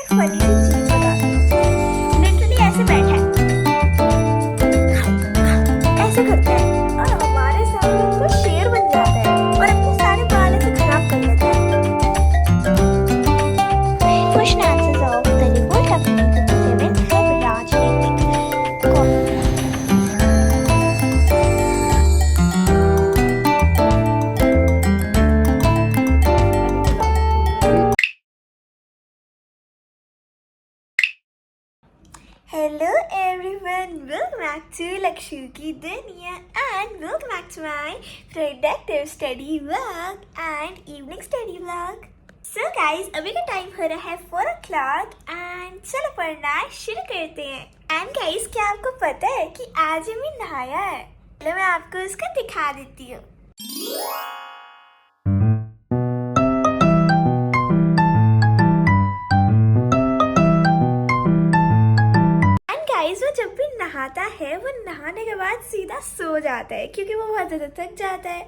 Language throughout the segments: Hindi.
फनी सी चीज बताती हूँ। लिटरली ऐसे बैठा है, ऐसे करता है और हमारे सामने वो शेर बन जाता है और अपने सारे बाल ऐसे खराब कर लेता है। Question answers of the revolt of 1957 have राजनीतिक Hello everyone, welcome back to Lakshu Ki Dunya and welcome back to my productive study vlog and evening study vlog. So guys, अभी का टाइम हो रहा है 4 o'clock and चलो पढ़ना शुरू करते हैं। And guys, क्या आपको पता है कि आज मैं नहाया है? चलो मैं आपको इसका दिखा देती हूँ। वो जब भी नहाता है वो नहाने के बाद सीधा सो जाता है क्योंकि वो बहुत ज़्यादा थक जाता है।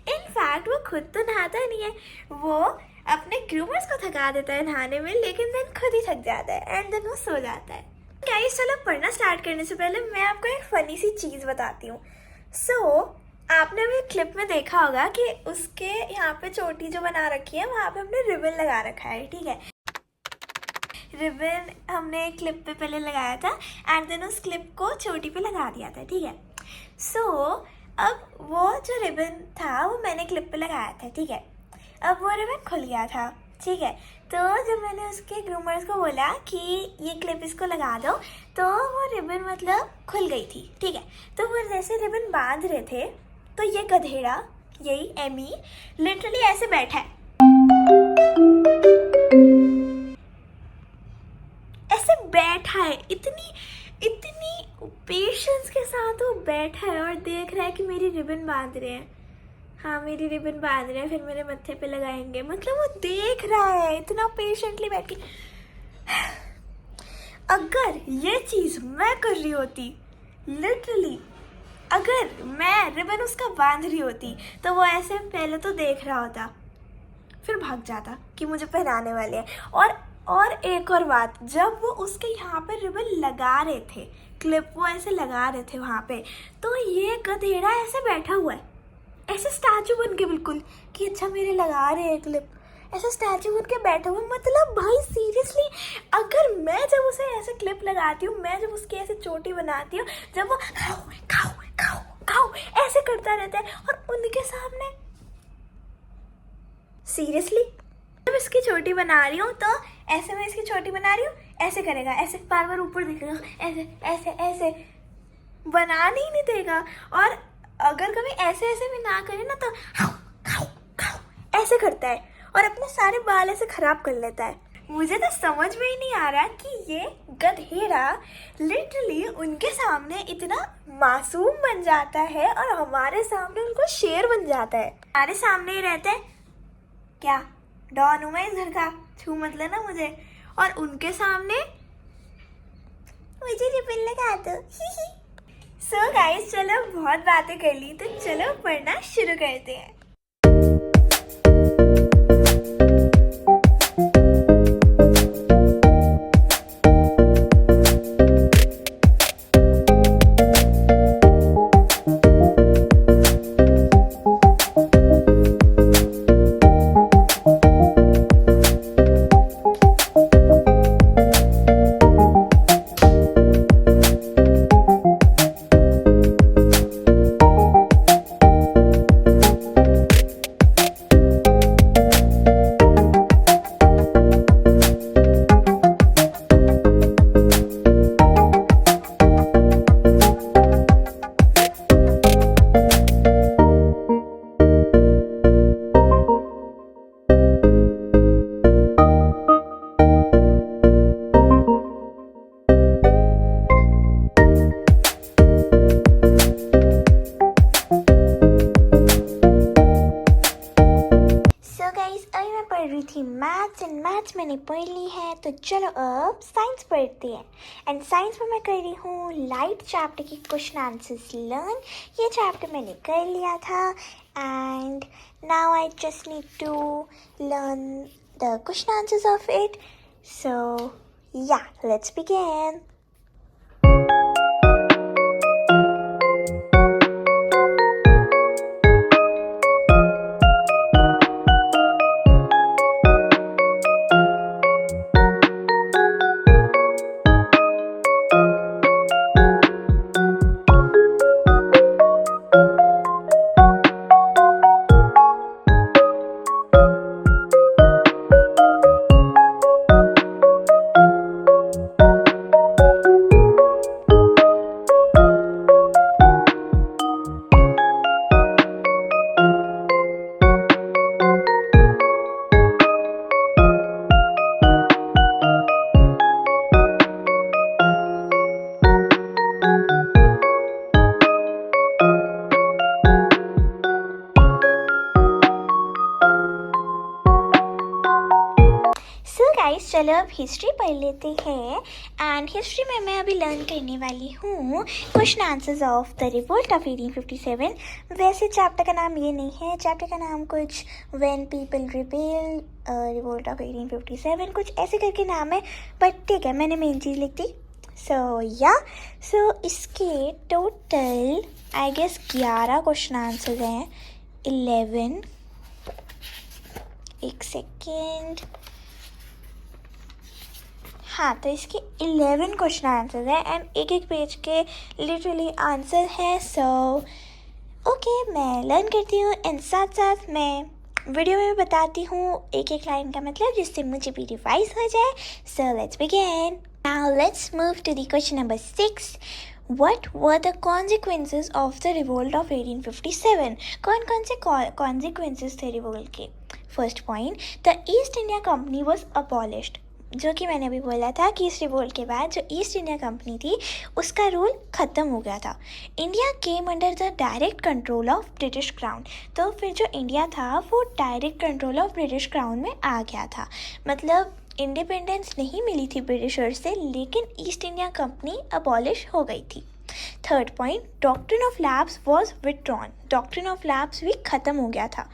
इनफैक्ट वो खुद तो नहाता नहीं है, वो अपने ग्रूमर्स को थका देता है नहाने में, लेकिन देन खुद ही थक जाता है एंड देन वो सो जाता है। गाइस चलो पढ़ना स्टार्ट करने से पहले मैं आपको एक फ़नी सी चीज़ बताती हूँ। आपने अभी क्लिप में देखा होगा कि उसके यहाँ पे चोटी जो बना रखी है वहाँ पे हमने रिबन लगा रखा है, ठीक है। रिबन हमने क्लिप पे पहले लगाया था एंड देन उस क्लिप को चोटी पे लगा दिया था, ठीक है। अब वो जो रिबन था वो मैंने क्लिप पे लगाया था, ठीक है। अब वो रिबन खुल गया था, ठीक है। तो जब मैंने उसके ग्रूमर्स को बोला कि ये क्लिप इसको लगा दो तो वो रिबन मतलब खुल गई थी, ठीक है। तो वो जैसे रिबन बांध रहे थे तो ये गधेड़ा, यही एमी, लिटरली ऐसे बैठा है, ऐसे बैठा है, इतनी पेशेंस के साथ वो बैठा है और देख रहा है कि मेरी रिबन बांध रहे हैं। हाँ, मेरी रिबन बांध रहे हैं, फिर मेरे मत्थे पे लगाएंगे, मतलब वो देख रहा है इतना पेशेंटली बैठ के। अगर ये चीज़ मैं कर रही होती, लिटरली अगर मैं रिबन उसका बांध रही होती तो वो ऐसे पहले तो देख रहा होता, फिर भाग जाता कि मुझे पहनाने वाले हैं। और एक और बात, जब वो उसके यहाँ पे रिबन लगा रहे थे, क्लिप वो ऐसे लगा रहे थे वहाँ पे, तो ये गधेड़ा ऐसे बैठा हुआ है, ऐसे स्टैचू बन के बिल्कुल कि अच्छा मेरे लगा रहे हैं क्लिप, ऐसे स्टैचू बन के बैठा हुआ। मतलब भाई सीरियसली, अगर मैं जब उसे ऐसे क्लिप लगाती हूँ, मैं जब उसकी ऐसे चोटी बनाती हूँ, जब वो खाओ खाओ खाओ खाओ ऐसे करता रहता है और उनके सामने सीरियसली जब इसकी चोटी बना रही हूँ तो ऐसे मैं इसकी चोटी बना रही हूँ, ऐसे करेगा, ऐसे बार बार ऊपर देखेगा, ऐसे ऐसे ऐसे बनाने ही नहीं देगा। और अगर कभी ऐसे ऐसे भी ना करे ना तो खाओ खाओ खाओ ऐसे करता है और अपने सारे बाल ऐसे खराब कर लेता है। मुझे तो समझ में ही नहीं आ रहा कि ये गधेड़ा लिटरली उनके सामने इतना मासूम बन जाता है और हमारे सामने उनको शेर बन जाता है। हमारे सामने ही रहता है, क्या डॉन हूँ मैं इस घर का, छू मत लेना मुझे, और उनके सामने मुझे रिबन लगा दो। सो गाइस चलो बहुत बातें कर ली तो चलो पढ़ना शुरू करते हैं। मैथ्स मैंने पढ़ ली है तो चलो अब साइंस पढ़ते हैं। एंड साइंस में मैं कर रही हूँ लाइट चैप्टर की क्वेश्चन आंसर्स लर्न। ये चैप्टर मैंने कर लिया था and now I just need to learn the question answers of it So, yeah, let's begin. So guys, चलो अब हिस्ट्री पढ़ लेते हैं. एंड हिस्ट्री में मैं अभी लर्न करने वाली हूँ question answers of the revolt of 1857. वैसे चैप्टर का नाम ये नहीं है, चैप्टर का नाम कुछ when people rebel revolt of 1857 कुछ ऐसे करके नाम है, बट ठीक है, मैंने मेन चीज़ लिख दी. सो इसके total I guess 11 question answers हैं. 11, एक सेकेंड. हाँ, तो इसके 11 क्वेश्चन आंसर है एंड एक एक पेज के लिटरली आंसर है. सो ओके, मैं लर्न करती हूँ एंड साथ साथ मैं वीडियो में बताती हूँ एक एक लाइन का मतलब, जिससे मुझे भी रिवाइज हो जाए. So let's begin. Now let's move to the question number 6. What were the consequences of the revolt of 1857? कौन से consequences थे revolt के? First point, the East India Company was abolished. जो कि मैंने अभी बोला था कि इस रिवोल्ट के बाद जो ईस्ट इंडिया कंपनी थी उसका रूल ख़त्म हो गया था. India came under the direct control of British crown. तो फिर जो इंडिया था वो direct control of British crown में आ गया था. मतलब इंडिपेंडेंस नहीं मिली थी ब्रिटिशर्स से, लेकिन ईस्ट इंडिया कंपनी अबॉलिश हो गई थी. Third point, doctrine of lapse was withdrawn. Doctrine of lapse भी ख़त्म हो गया था.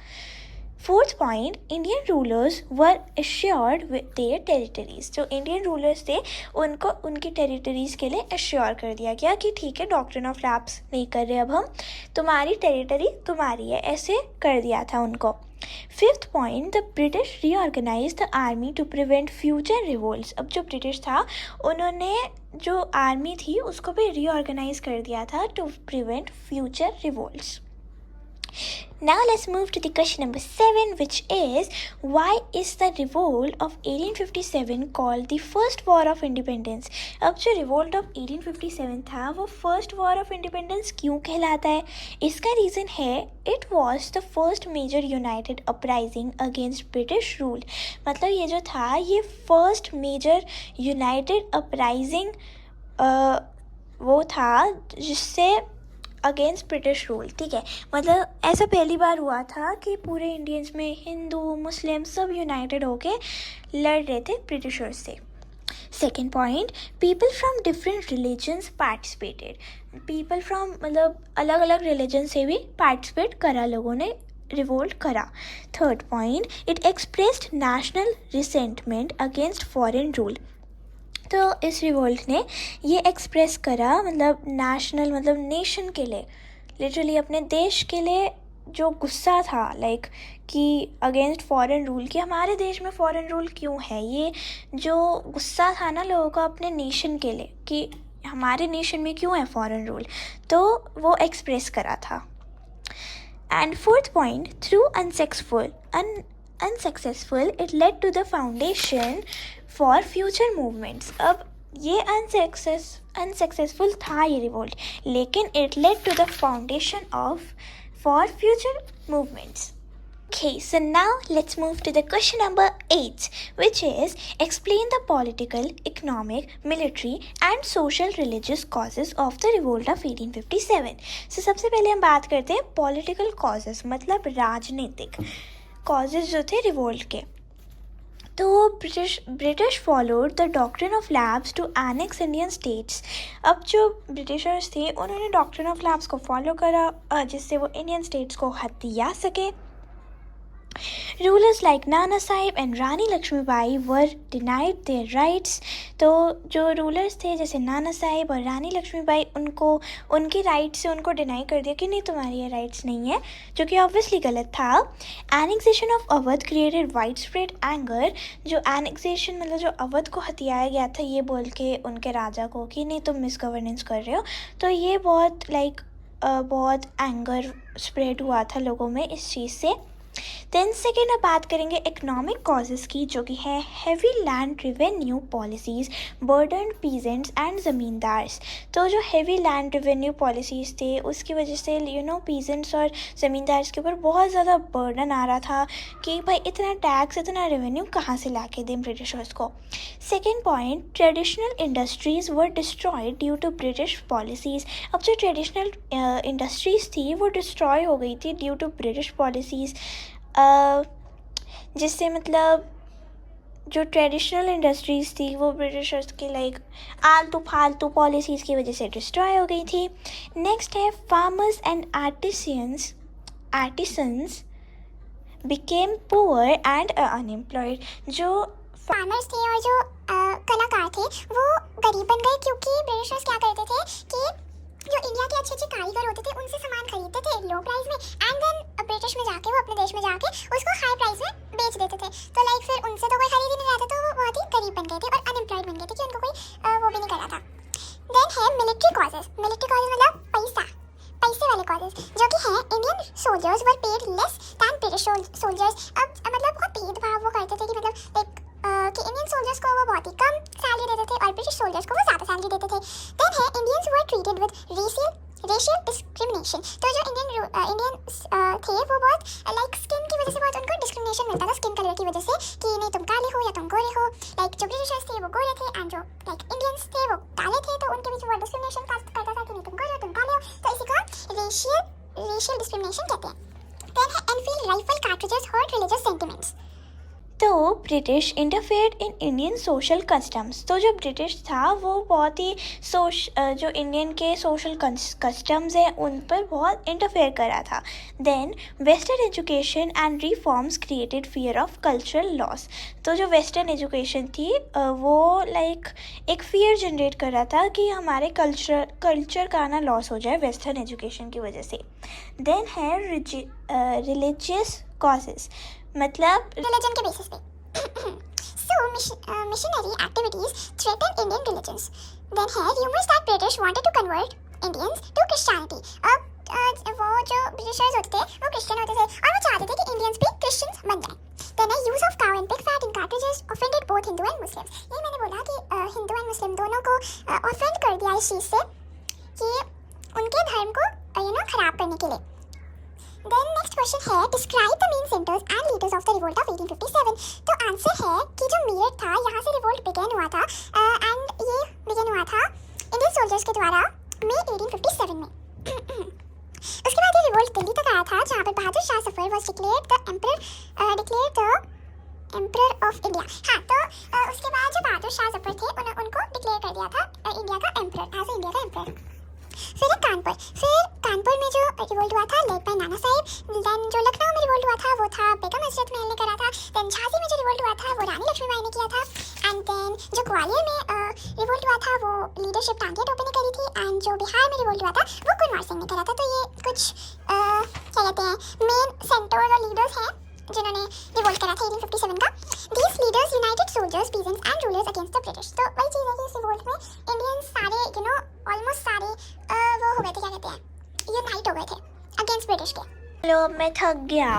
Fourth point, Indian rulers were assured with their territories. जो इंडियन रूलर्स थे उनको उनकी टेरिटरीज के लिए एश्योर कर दिया गया कि ठीक है, डॉक्ट्रिन ऑफ लैप्स नहीं कर रहे अब हम, तुम्हारी टेरिटरी तुम्हारी है, ऐसे कर दिया था उनको. Fifth point, the British reorganise the army to prevent future revolts. अब जो ब्रिटिश था उन्होंने जो आर्मी थी उसको भी रीऑर्गेनाइज कर दिया था to prevent future revolts. Now let's move to the question number 7, which is, why is the revolt of 1857 called the first war of independence? अब जो revolt of 1857 था वो first war of independence क्यों कहलाता है? इसका reason है it was the first major united uprising against British rule. मतलब ये जो था ये first major united uprising वो था जिससे अगेंस्ट ब्रिटिश रूल. ठीक है, मतलब ऐसा पहली बार हुआ था कि पूरे इंडियंस में हिंदू मुस्लिम सब यूनाइटेड होके लड़ रहे थे ब्रिटिशर्स से. Second point, people from different religions participated. People from मतलब अलग अलग रिलीजन से भी पार्टिसिपेट करा, लोगों ने रिवोल्ट करा. Third point, it expressed national resentment against foreign rule. तो इस रिवोल्ट ने ये एक्सप्रेस करा, मतलब नेशनल मतलब नेशन के लिए, लिटरली अपने देश के लिए जो गुस्सा था लाइक कि अगेंस्ट फॉरेन रूल, कि हमारे देश में फॉरेन रूल क्यों है, ये जो गुस्सा था ना लोगों का अपने नेशन के लिए कि हमारे नेशन में क्यों है फॉरेन रूल, तो वो एक्सप्रेस करा था. And fourth point, through unsuccessful it led to the foundation for future movements. अब ये अनसक्सेसफुल था ये रिवोल्ट, लेकिन it led to the foundation of for future movements. Okay, so now let's move to the question number 8, which is, explain the political, economic, military and social religious causes of the revolt of 1857. So सबसे पहले हम बात करते हैं political causes, मतलब राजनीतिक causes जो थे रिवोल्ट के. तो British followed the doctrine of lapse to annex Indian states. अब जो ब्रिटिशर्स थे उन्होंने डॉक्ट्रिन ऑफ लैब्स को फॉलो करा जिससे वो इंडियन स्टेट्स को हथिया सके. Rulers like Nana Sahib and Rani Lakshmibai were denied their rights. तो जो रूलर्स थे जैसे नाना साहिब और रानी लक्ष्मीबाई, उनको उनके राइट्स से उनको डिनाई कर दिया कि नहीं, तुम्हारी ये राइट्स नहीं है, जो कि ऑब्वियसली गलत था. Annexation of Awadh created wide spread anger. जो एनेक्सेशन मतलब जो अवध को हथियाया गया था ये बोल के उनके राजा को कि नहीं तुम मिस गवर्नेंस कर रहे हो, तो ये बहुत बहुत एंगर स्प्रेड हुआ था लोगों में इस चीज़ से. देन सेकेंड अब बात करेंगे इकोनॉमिक कॉजेज़ की, जो कि है heavy land revenue policies burden peasants and zamindars. तो जो हैवी लैंड रिवेन्यू पॉलिसीज़ थे उसकी वजह से पीजेंट्स और ज़मींदार्स के ऊपर बहुत ज़्यादा बर्डन आ रहा था कि भाई इतना टैक्स इतना रेवेन्यू कहाँ से ला के दें ब्रिटिशर्स को. Second point, traditional industries were destroyed due to British policies. अब जो ट्रेडिशनल इंडस्ट्रीज़ थी वो डिस्ट्रॉय हो गई थी ड्यू टू ब्रिटिश पॉलिसीज़, जिससे मतलब जो ट्रेडिशनल इंडस्ट्रीज़ थी वो ब्रिटिशर्स की आलतू फालतू पॉलिसीज़ की वजह से डिस्ट्रॉय हो गई थी. नेक्स्ट है farmers and artisans became poor and unemployed. जो फार्मर्स थे और जो कलाकार थे वो गरीब बन गए, क्योंकि ब्रिटिशर्स क्या करते थे कि जो इंडिया के अच्छे अच्छे कारीगर होते थे उनसे सामान खरीदते थे लो प्राइस में, एंड देन ब्रिटिश में जाके वो अपने देश में जाके उसको हाई प्राइस में बेच देते थे. तो फिर उनसे तो कोई खरीद ही नहीं रहा था, तो वो बहुत ही गरीब बन गए थे और अनएम्प्लॉयड बन गए थे कि उनको कोई वो भी नहीं कर रहा था. देन है मिलिट्री कॉजेज. मिलिट्री कॉजेज मतलब पैसे वाले कॉजेज, जो कि है इंडियन सोल्जर्स वर paid less than British soldiers. अब मतलब बहुत भेदभाव वो करते थे कि मतलब कि इंडियन सोल्जर्स को वो बहुत ही कम सैलरी देते थे और ब्रिटिश सोल्जर्स को वो ज़्यादा सैलरी देते थे. देन है Indians were treated with racial discrimination. तो जो इंडियंस थे वो बहुत स्किन की वजह से बहुत उनको डिस्क्रिमिनेशन मिलता था, स्किन कलर की वजह से कि नहीं तुम काले हो या तुम गोरे हो. जो ब्रिटिशर्स थे वो गोरे थे एंड जो इंडियंस थे वो काले थे, तो उनके बीच वो डिस्क्रिमिनेशन करता था कि नहीं तुम गोरे हो तुम काले हो. तो इसी को रेशियल डिस्क्रिमिनेशन कहते हैं. देन है Enfield rifle cartridges hurt religious sentiments. तो British interfered in Indian social customs. तो जो ब्रिटिश था वो बहुत ही जो इंडियन के सोशल कस्टम्स हैं उन पर बहुत इंटरफेयर कर रहा था. Then western education and reforms created fear of cultural loss. तो जो वेस्टर्न एजुकेशन थी वो एक फियर जनरेट कर रहा था कि हमारे कल्चर का ना लॉस हो जाए वेस्टर्न एजुकेशन की वजह से. देन है रिलीजियस कॉजेज़, मतलब रिलीजन के बेसिस पे. So missionary activities threatened Indian religions. Then है rumors that British wanted to convert Indians to Christianity. अब वो जो ब्रिटिशर्स होते थे वो क्रिश्चियन होते थे और वो चाहते थे कि इंडियंस भी क्रिश्चियंस बन जाएं. Then है use of cow and pig fat in cartridges offended both Hindu and Muslims. ये मैंने बोला कि हिंदू एंड मुस्लिम दोनों को ऑफेंड कर दिया इस चीज़ से कि उनके धर्म को खराब करने के लिए. Then next question है describe the main centers and leaders of the revolt of 1857. तो आंसर है कि जो मीरठ था यहाँ से रिवोल्ट बिगेन हुआ था एंड ये बिगेन हुआ था इंडियन सोल्जर्स के द्वारा मई 1857 में. उसके बाद ये रिवोल्ट दिल्ली तक आया था जहाँ पर Bahadur Shah Zafar was declared the emperor of India. हाँ, तो उसके बाद जो बहादुर शाह जफर थे उनको डिक्लेयर कर दिया था इंडिया का एम्परर, एज इंडिया का एम्परर. फिर कानपुर में जो रिवोल्ट हुआ था led by Nana Sahib. Then जो लखनऊ में रिवोल्ट हुआ था वो था बेगम हजरत महल ने करा था. देन झांसी में जो रिवोल्ट हुआ था वो रानी लक्ष्मीबाई ने किया था. एंड देन जो ग्वालियर में रिवोल्ट हुआ था वो लीडरशिप टांगे टोपे ने करी थी. एंड जो बिहार में रिवोल्ट हुआ था वो कुंवर सिंह ने करा था. तो ये कुछ क्या कहते हैं मेन सेंटर्स और लीडर्स हैं जिन्होंने रिवोल्ट करा था 1857 का. These leaders united soldiers, peasants and rulers against the British. तो वही चीज़ है कि इस रिवोल्ट में इंडियंस सारे ऑलमोस्ट सारे वो हो गए थे, क्या कहते हैं, यूनाइट हो गए थे अगेंस्ट ब्रिटिश के. चलो मैं थक गया.